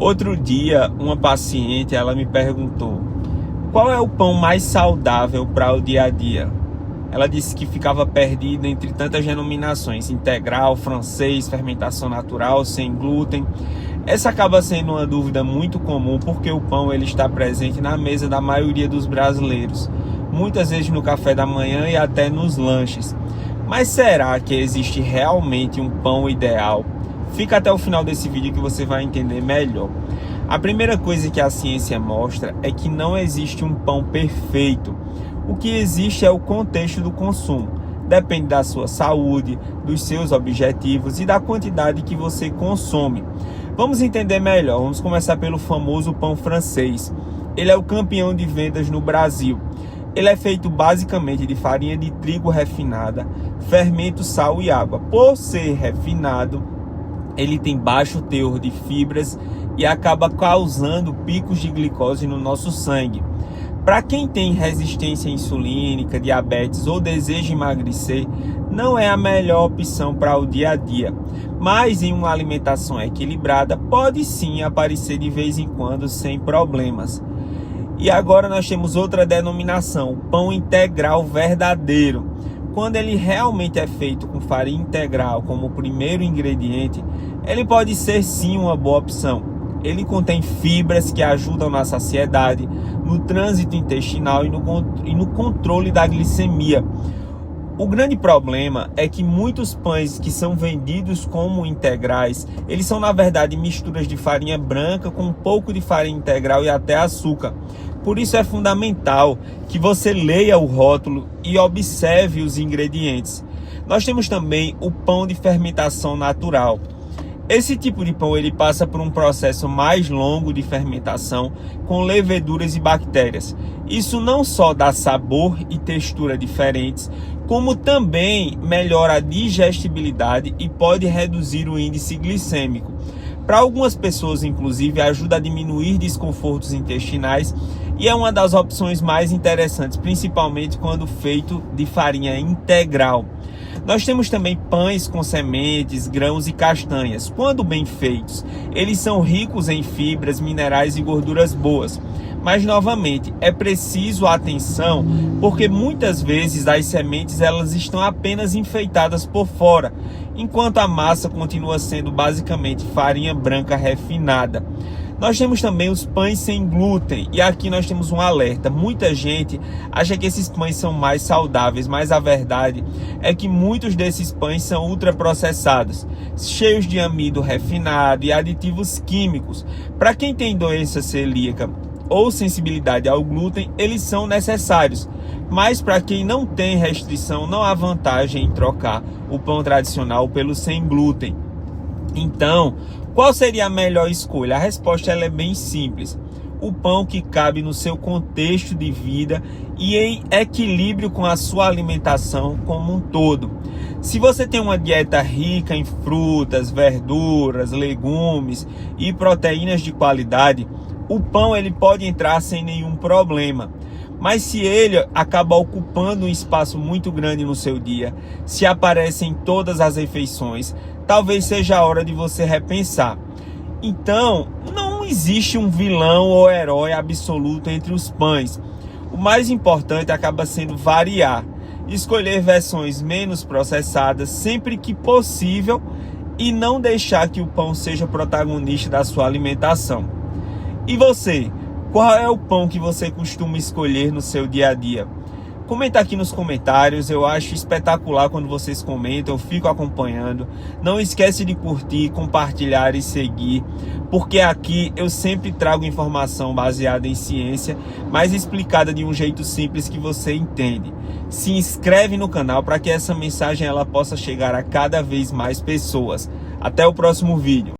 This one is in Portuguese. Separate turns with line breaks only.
Outro dia, uma paciente, ela me perguntou: qual é o pão mais saudável para o dia a dia? Ela disse que ficava perdida entre tantas denominações: integral, francês, fermentação natural, sem glúten. Essa acaba sendo uma dúvida muito comum porque o pão ele está presente na mesa da maioria dos brasileiros, muitas vezes no café da manhã e até nos lanches. Mas será que existe realmente um pão ideal? Fica até o final desse vídeo que você vai entender melhor. A primeira coisa que a ciência mostra é que não existe um pão perfeito. O que existe é o contexto do consumo. Depende da sua saúde, dos seus objetivos e da quantidade que você consome. Vamos entender melhor. Vamos começar pelo famoso pão francês. Ele é o campeão de vendas no Brasil. Ele é feito basicamente de farinha de trigo refinada, fermento, sal e água. Por ser refinado, ele tem baixo teor de fibras e acaba causando picos de glicose no nosso sangue. Para quem tem resistência insulínica, diabetes ou deseja emagrecer, não é a melhor opção para o dia a dia. Mas em uma alimentação equilibrada, pode sim aparecer de vez em quando sem problemas. E agora nós temos outra denominação, o pão integral verdadeiro. Quando ele realmente é feito com farinha integral como primeiro ingrediente, ele pode ser sim uma boa opção. Ele contém fibras que ajudam na saciedade, no trânsito intestinal e no controle da glicemia. O grande problema é que muitos pães que são vendidos como integrais, eles são na verdade misturas de farinha branca com um pouco de farinha integral e até açúcar. Por isso é fundamental que você leia o rótulo e observe os ingredientes. Nós temos também o pão de fermentação natural. Esse tipo de pão ele passa por um processo mais longo de fermentação com leveduras e bactérias. Isso não só dá sabor e textura diferentes, como também melhora a digestibilidade e pode reduzir o índice glicêmico. Para algumas pessoas, inclusive, ajuda a diminuir desconfortos intestinais e é uma das opções mais interessantes, principalmente quando feito de farinha integral. Nós temos também pães com sementes, grãos e castanhas. Quando bem feitos, eles são ricos em fibras, minerais e gorduras boas. Mas, novamente, é preciso atenção, porque muitas vezes as sementes elas estão apenas enfeitadas por fora, enquanto a massa continua sendo basicamente farinha branca refinada. Nós temos também os pães sem glúten, e aqui nós temos um alerta. Muita gente acha que esses pães são mais saudáveis, mas a verdade é que muitos desses pães são ultraprocessados, cheios de amido refinado e aditivos químicos. Para quem tem doença celíaca ou sensibilidade ao glúten, eles são necessários. Mas para quem não tem restrição, não há vantagem em trocar o pão tradicional pelo sem glúten. Então, qual seria a melhor escolha? A resposta ela é bem simples. O pão que cabe no seu contexto de vida e em equilíbrio com a sua alimentação como um todo. Se você tem uma dieta rica em frutas, verduras, legumes e proteínas de qualidade, o pão ele pode entrar sem nenhum problema. Mas se ele acaba ocupando um espaço muito grande no seu dia, se aparece em todas as refeições, talvez seja a hora de você repensar. Então, não existe um vilão ou herói absoluto entre os pães. O mais importante acaba sendo variar, escolher versões menos processadas sempre que possível e não deixar que o pão seja protagonista da sua alimentação. E você? Qual é o pão que você costuma escolher no seu dia a dia? Comenta aqui nos comentários, eu acho espetacular quando vocês comentam, eu fico acompanhando. Não esquece de curtir, compartilhar e seguir, porque aqui eu sempre trago informação baseada em ciência, mas explicada de um jeito simples que você entende. Se inscreve no canal para que essa mensagem ela possa chegar a cada vez mais pessoas. Até o próximo vídeo.